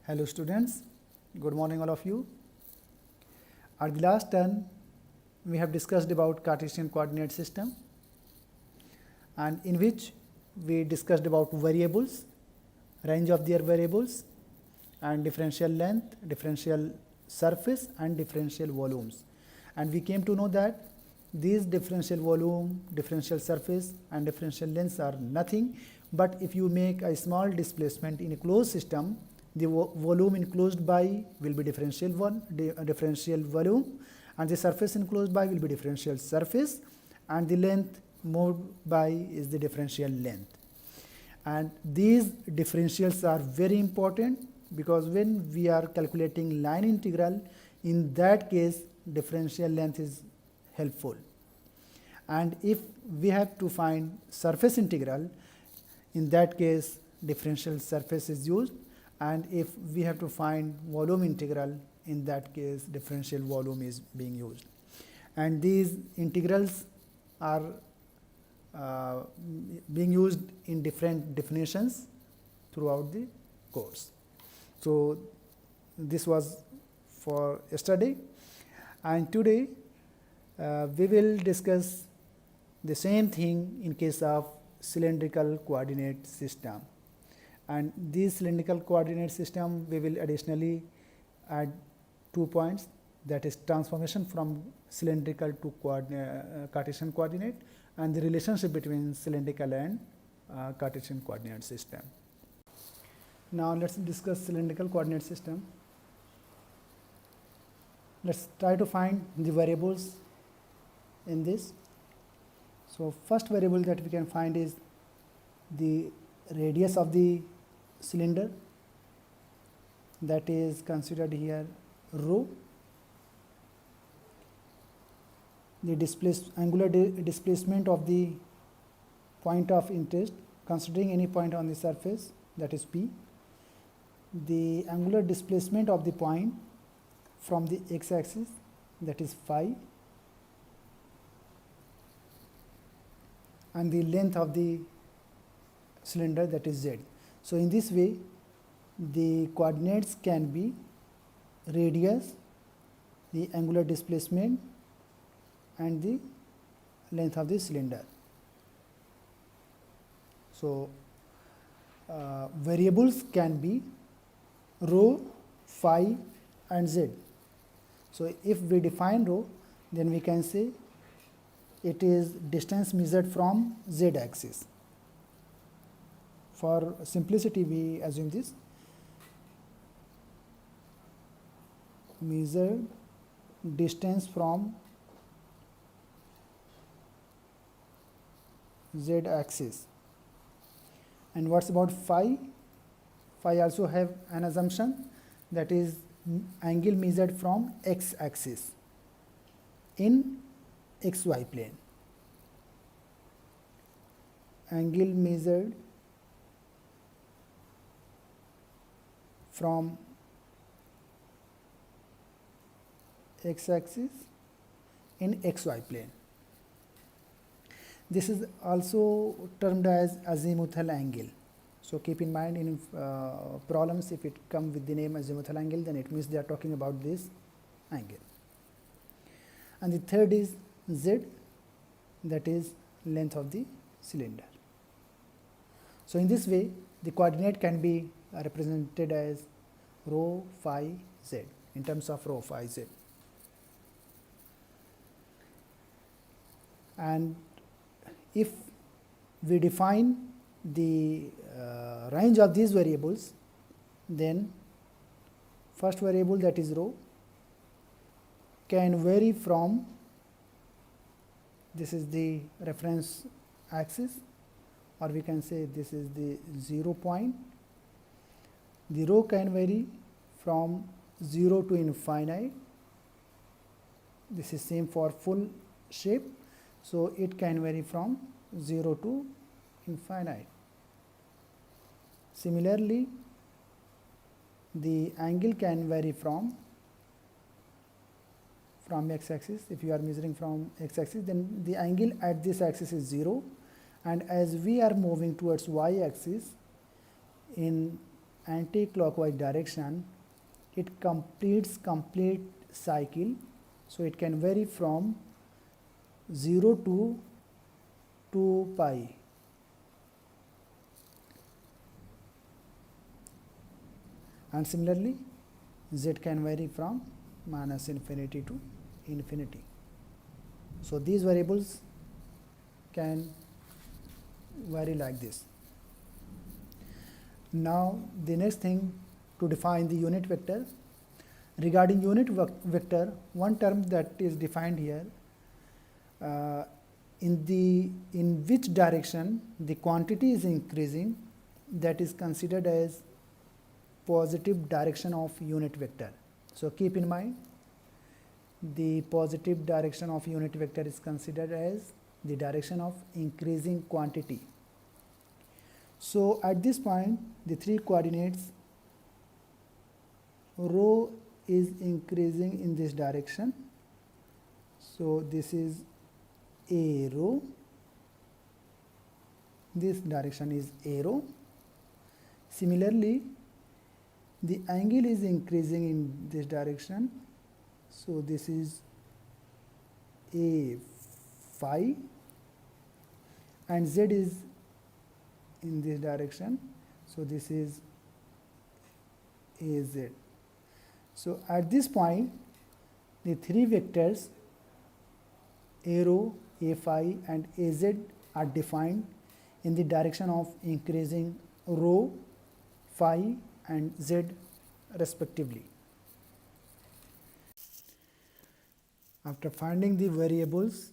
Hello students, good morning all of you. At the last turn, we have discussed about Cartesian coordinate system, and in which we discussed about variables, range of their variables, and differential length, differential surface and differential volumes. And we came to know that these differential volume, differential surface and differential lengths are nothing, but if you make a small displacement in a closed system, the volume enclosed by will be differential volume, and the surface enclosed by will be differential surface, and the length moved by is the differential length. And these differentials are very important, because when we are calculating line integral, in that case differential length is helpful. And if we have to find surface integral, in that case differential surface is used, and if we have to find volume integral, in that case differential volume is being used. And these integrals are being used in different definitions throughout the course. So this was for yesterday, and today we will discuss the same thing in case of cylindrical coordinate system. And this cylindrical coordinate system, we will additionally add 2 points, that is transformation from cylindrical to Cartesian coordinate, and the relationship between cylindrical and Cartesian coordinate system. Now let's discuss cylindrical coordinate system. Let's try to find the variables in this. So first variable that we can find is the radius of the cylinder, that is considered here rho. The angular displacement of the point of interest, considering any point on the surface, that is P. The angular displacement of the point from the x-axis, that is phi, and the length of the cylinder, that is z. So in this way the coordinates can be radius, the angular displacement and the length of the cylinder. So variables can be rho, phi and z. So if we define rho, then we can say it is distance measured from z axis. For simplicity we assume this, measured distance from z axis. And what's about phi? Phi also have an assumption, that is angle measured from x axis in xy plane. Angle measured from x axis in xy plane. This is also termed as azimuthal angle. So keep in mind, in problems, if it comes with the name azimuthal angle, then it means they are talking about this angle. And the third is z, that is length of the cylinder. So in this way the coordinate can be represented as rho, phi, z, in terms of rho, phi, z. And if we define the range of these variables, then first variable, that is rho, can vary from, this is the reference axis, or we can say this is the 0 point. The rho can vary from 0 to infinite. This is same for full shape, so it can vary from 0 to infinite. Similarly, the angle can vary from x-axis. If you are measuring from x-axis, then the angle at this axis is 0, and as we are moving towards y-axis, in anti-clockwise direction, it completes complete cycle, so it can vary from 0 to 2 pi. And similarly, z can vary from minus infinity to infinity. So these variables can vary like this. Now the next thing, to define the unit vector. Regarding unit vector, one term that is defined here, in which direction the quantity is increasing, that is considered as positive direction of unit vector. So keep in mind, the positive direction of unit vector is considered as the direction of increasing quantity. So at this point, the three coordinates, rho is increasing in this direction. So this is a rho, this direction is a rho. Similarly, the angle is increasing in this direction, so this is a phi, and z is in this direction, so this is az. So at this point, the three vectors a rho, a phi and az are defined in the direction of increasing rho, phi and z respectively. After finding the variables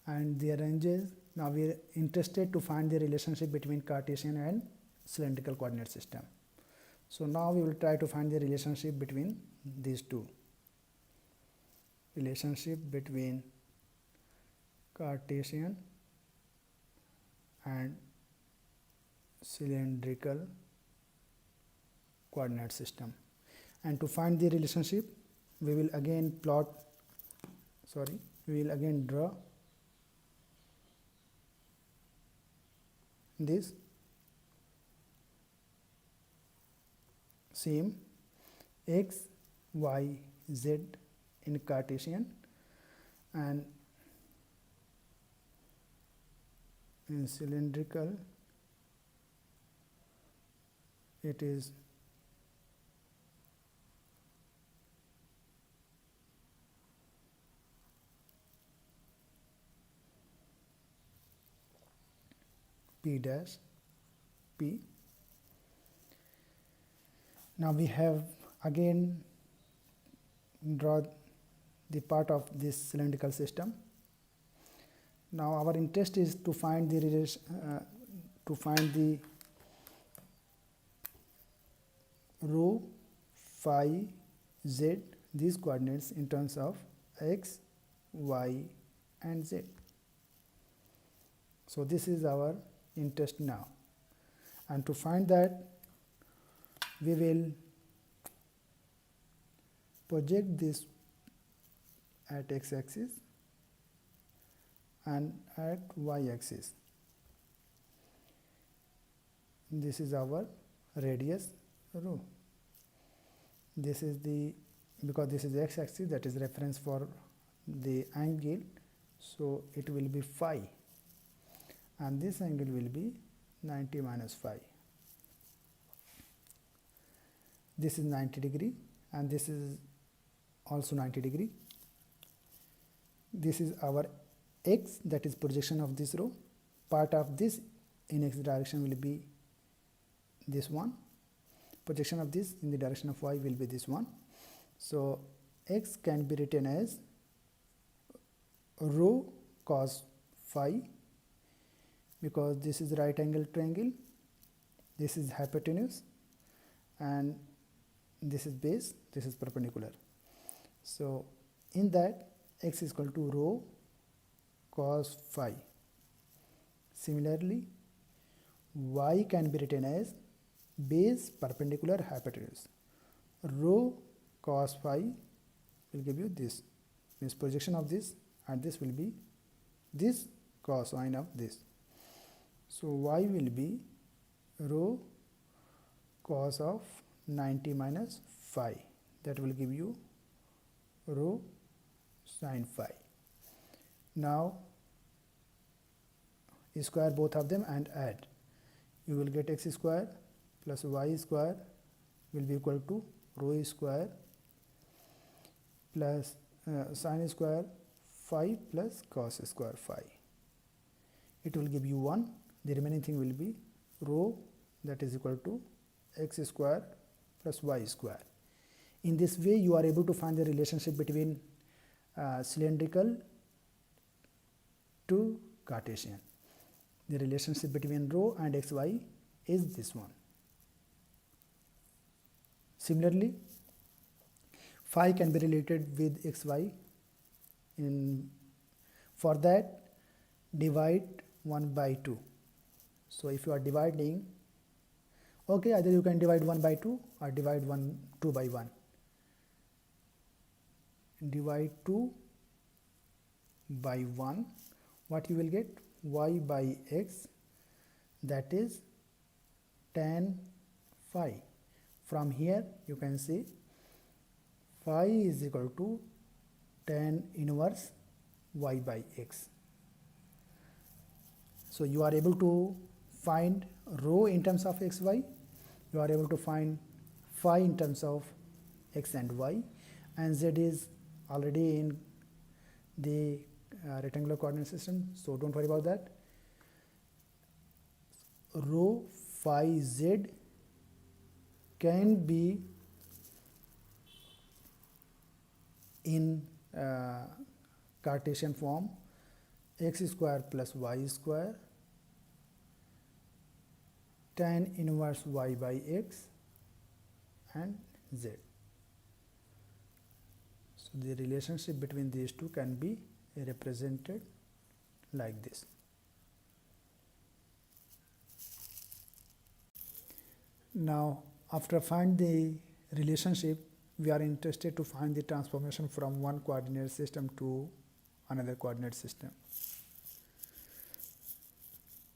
and their ranges, now we are interested to find the relationship between Cartesian and cylindrical coordinate system. So now we will try to find the relationship between these two. Relationship between Cartesian and cylindrical coordinate system. And to find the relationship, we will again draw this same x, y, z in Cartesian, and in cylindrical it is p dash p. Now we have again draw the part of this cylindrical system. Now our interest is to find the rho, phi, z, these coordinates in terms of x, y and z. So this is our interest now, and to find that we will project this at x-axis and at y-axis. This is our radius rho. This is because this is the x-axis, that is reference for the angle, so it will be phi, and this angle will be 90 minus phi. This is 90 degree and this is also 90 degree. This is our x, that is projection of this row. Part of this in x direction will be this one. Projection of this in the direction of y will be this one. So x can be written as rho cos phi, because this is right angle triangle, this is hypotenuse, and this is base, this is perpendicular. So in that, x is equal to rho cos phi. Similarly, y can be written as base perpendicular hypotenuse. Rho cos phi will give you this, means projection of this, and this will be this cosine of this. So y will be rho cos of 90 minus phi, that will give you rho sin phi. Now square both of them and add. You will get x square plus y square will be equal to rho square plus sin square phi plus cos square phi. It will give you 1. The remaining thing will be rho, that is equal to x square plus y square. In this way you are able to find the relationship between cylindrical to Cartesian. The relationship between rho and xy is this one. Similarly, phi can be related with xy. For that, divide 1 by 2. So if you are dividing, okay, either you can divide 1 by 2 or divide 2 by 1. Divide 2 by 1, what you will get? Y by x, that is tan phi. From here you can see phi is equal to tan inverse y by x. So you are able to find rho in terms of xy, you are able to find phi in terms of x and y, and z is already in the rectangular coordinate system, so don't worry about that. Rho phi z can be in Cartesian form, x square plus y square tan inverse y by x and z. So the relationship between these two can be represented like this. Now after find the relationship, we are interested to find the transformation from one coordinate system to another coordinate system.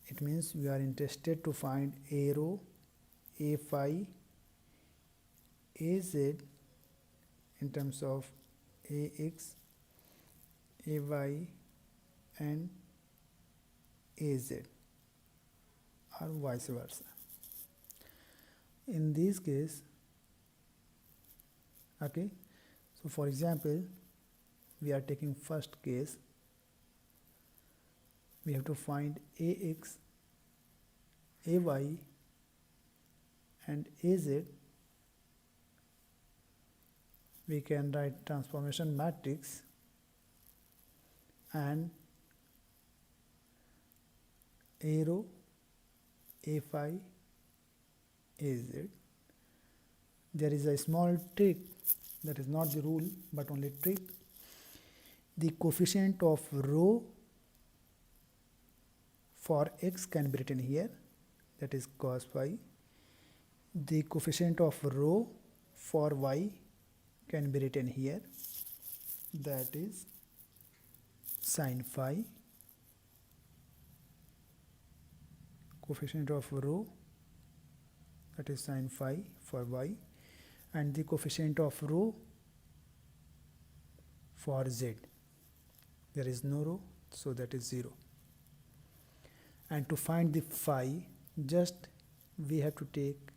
It means we are interested to find a rho, a phi, a z in terms of ax, ay and az, or vice versa. In this case, okay, so for example, we are taking first case, we have to find ax, ay and az. We can write transformation matrix and a rho, a phi, az. There is a small trick, that is not the rule but only trick. The coefficient of rho for x can be written here, that is cos phi. The coefficient of rho for y can be written here, that is sin phi. Coefficient of rho, that is sin phi for y, and the coefficient of rho for z. There is no rho, so that is 0. And to find the phi, just we have to take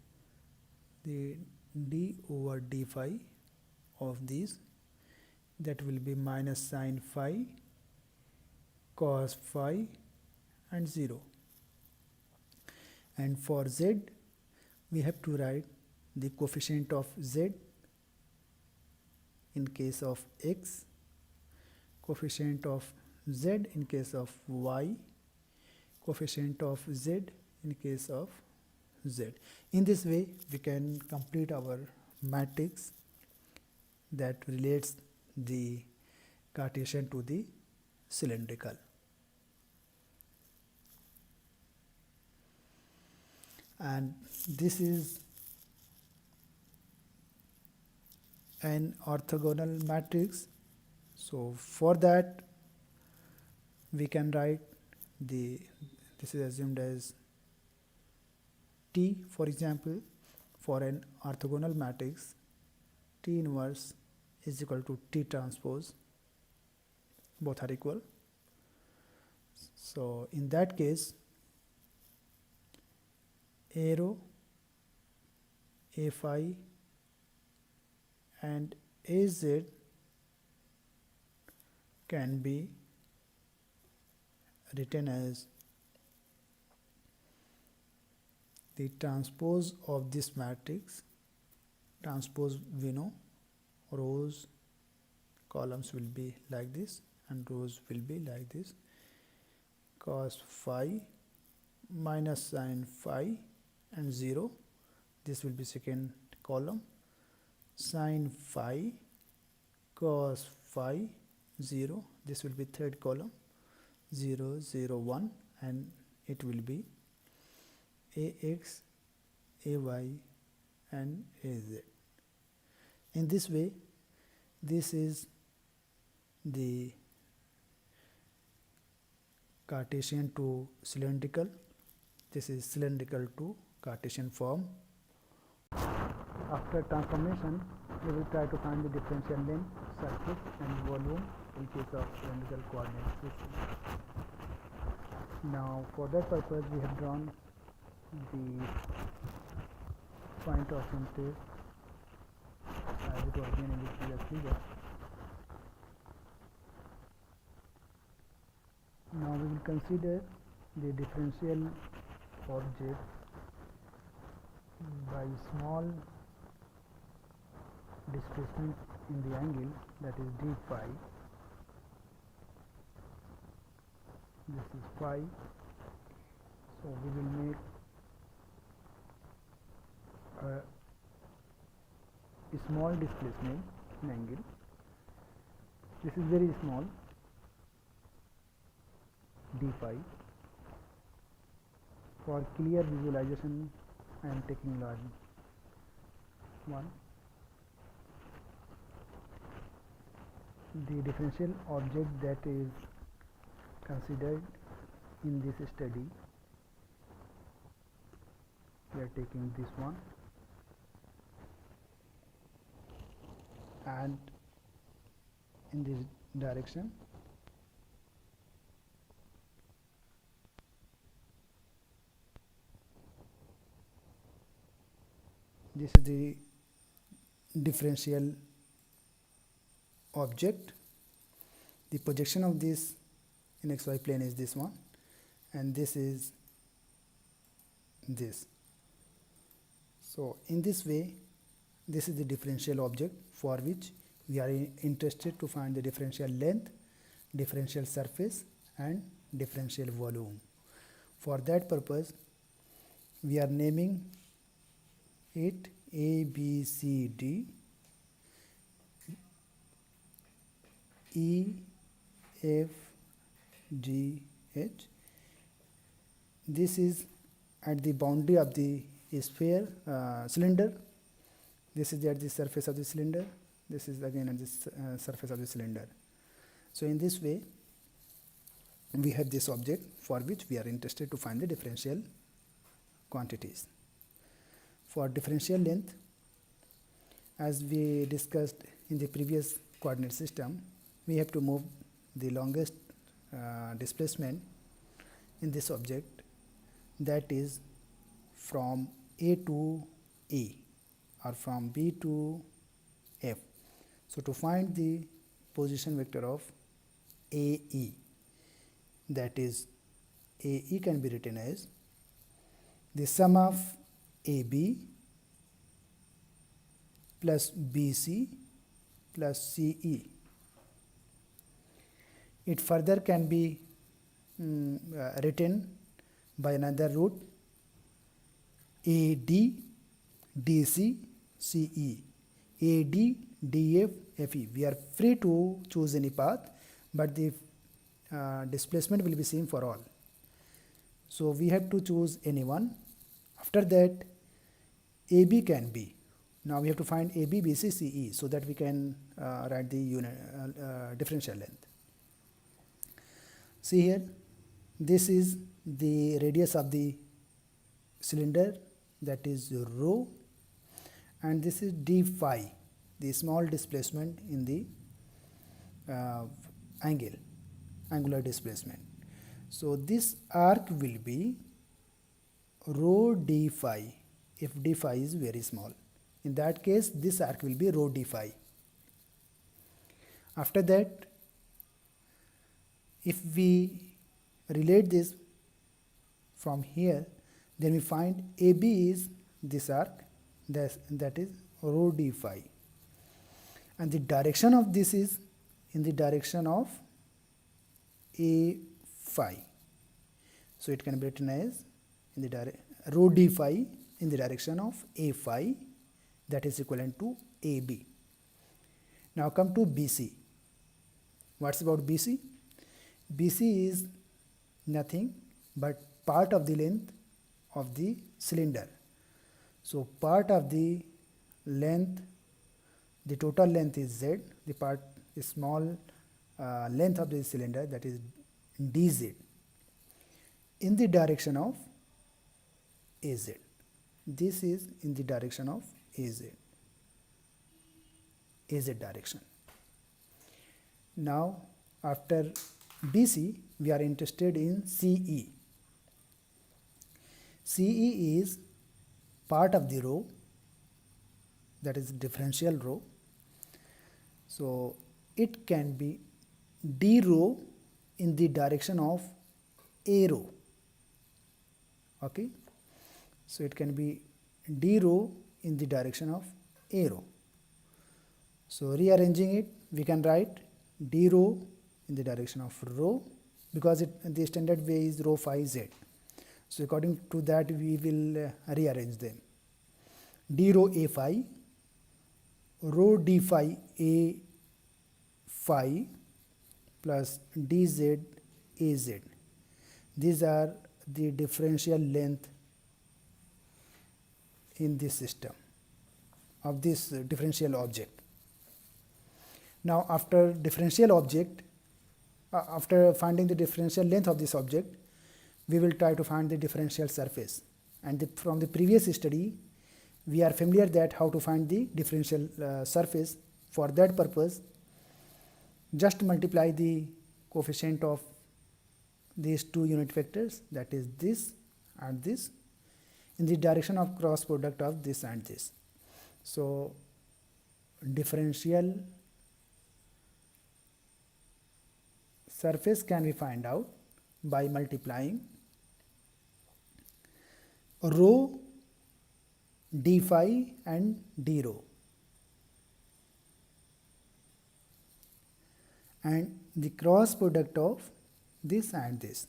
the d over d phi of these, that will be minus sin phi, cos phi and 0. And for z, we have to write the coefficient of z in case of x, coefficient of z in case of y, coefficient of z in case of z. In this way, we can complete our matrix that relates the Cartesian to the cylindrical. And this is an orthogonal matrix. So for that, we can write this is assumed as T, for example. for an orthogonal matrix T inverse is equal to T transpose, both are equal. So in that case, A rho, A phi and AZ can be written as the transpose of this matrix. Transpose we know, rows, columns will be like this and rows will be like this. Cos phi minus sin phi and 0, this will be second column. Sin phi cos phi 0, this will be third column. 0 0 1 and it will be AX, AY and AZ. In this way, this is the Cartesian to cylindrical. This is cylindrical to Cartesian form. After transformation, we will try to find the differential length, surface and volume in case of cylindrical coordinate system. Now for that purpose we have drawn the point of interest as it was given in the previous figure. Now we will consider the differential object by small displacement in the angle, that is d phi. This is phi. So we will make a small displacement in angle. This is very small, d phi. For clear visualization, I am taking large one. The differential object that is considered in this study, we are taking this one, and in this direction this is the differential object. The projection of this in xy plane is this one, and this is this. So in this way, this is the differential object for which we are interested to find the differential length, differential surface and differential volume. For that purpose, we are naming it A, B, C, D, E, F, G, H. This is at the boundary of the sphere, cylinder. This is at the surface of the cylinder. This is again at the surface of the cylinder. So in this way, we have this object for which we are interested to find the differential quantities. For differential length, as we discussed in the previous coordinate system, we have to move the longest displacement in this object, that is from A to A or from B to F. So to find the position vector of AE, that is AE can be written as the sum of AB plus BC plus CE. It further can be written by another route, AD DC CE, AD DF FE. We are free to choose any path, but the displacement will be same for all. So we have to choose any one. After that, AB can be. Now we have to find AB, BC, CE so that we can write the differential length. See here, this is the radius of the cylinder, that is rho, and this is d phi, the small displacement in the angular displacement. So this arc will be rho d phi if d phi is very small. In that case, this arc will be rho d phi. After that, if we relate this from here, then we find AB is this arc, that is rho d phi, and the direction of this is in the direction of A phi. So it can be written as in the rho d phi in the direction of A phi, that is equivalent to AB. Now come to BC. What's about BC? BC is nothing but part of the length of the cylinder. So part of the length, the total length is Z, the part is small length of the cylinder, that is dz, in the direction of AZ. This is in the direction of AZ direction. Now after BC, we are interested in CE. CE is part of the rho, that is differential rho. So it can be d rho in the direction of A rho. Okay, so it can be d rho in the direction of A rho. So rearranging it, we can write d rho in the direction of rho, because the standard way is rho phi z. So according to that, we will rearrange them. D rho A phi, rho d phi A phi plus dz Az. These are the differential length in this system of this differential object. Now after differential object, after finding the differential length of this object, we will try to find the differential surface. And from the previous study, we are familiar that how to find the differential surface. For that purpose, just multiply the coefficient of these two unit vectors, that is this and this, in the direction of cross product of this and this. So differential surface can be find out by multiplying rho d phi and d rho, and the cross product of this and this.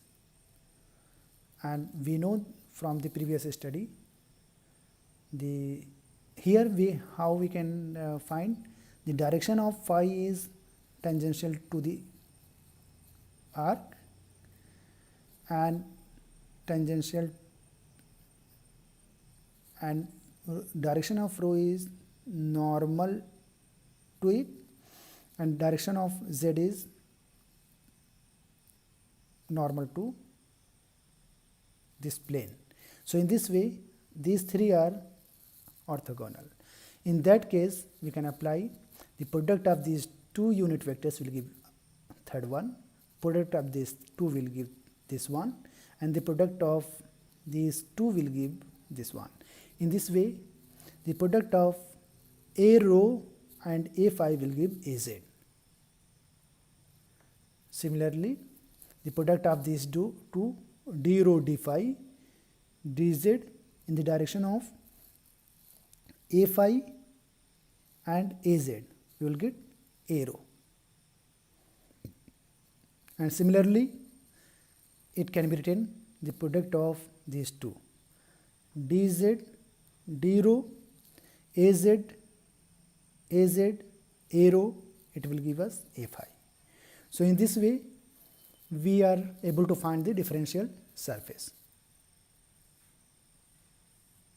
And we know from the previous study, how we can find the direction of phi is tangential to the arc and tangential, and direction of rho is normal to it, and direction of z is normal to this plane. So in this way, these three are orthogonal. In that case, we can apply the product of these two unit vectors will give third one, product of these two will give this one, and the product of these two will give this one. In this way, the product of A rho and A phi will give AZ. Similarly, the product of these two d rho d phi dz in the direction of A phi and AZ, we will get A rho. And similarly, it can be written the product of these two dz d rho AZ A rho, it will give us A phi. So in this way, we are able to find the differential surface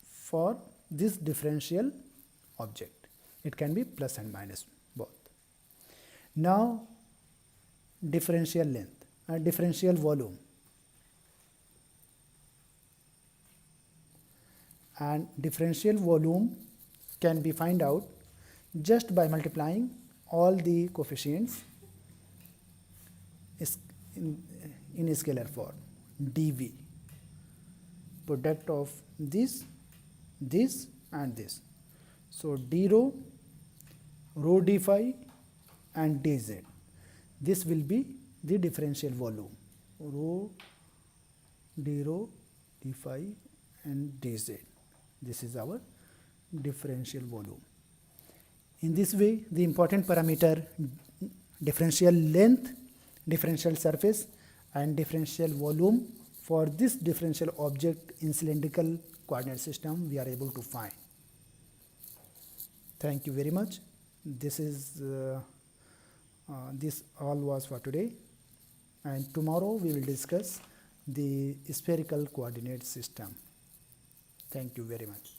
for this differential object. It can be plus and minus both. Now differential length and differential volume. And differential volume can be find out just by multiplying all the coefficients in scalar form. dv, product of this and this. So d rho, rho d phi and dz. This will be the differential volume. Rho d phi and dz. This is our differential volume. In this way, the important parameter differential length, differential surface and differential volume for this differential object in cylindrical coordinate system we are able to find. Thank you very much. This all was for today, and tomorrow we will discuss the spherical coordinate system. Thank you very much.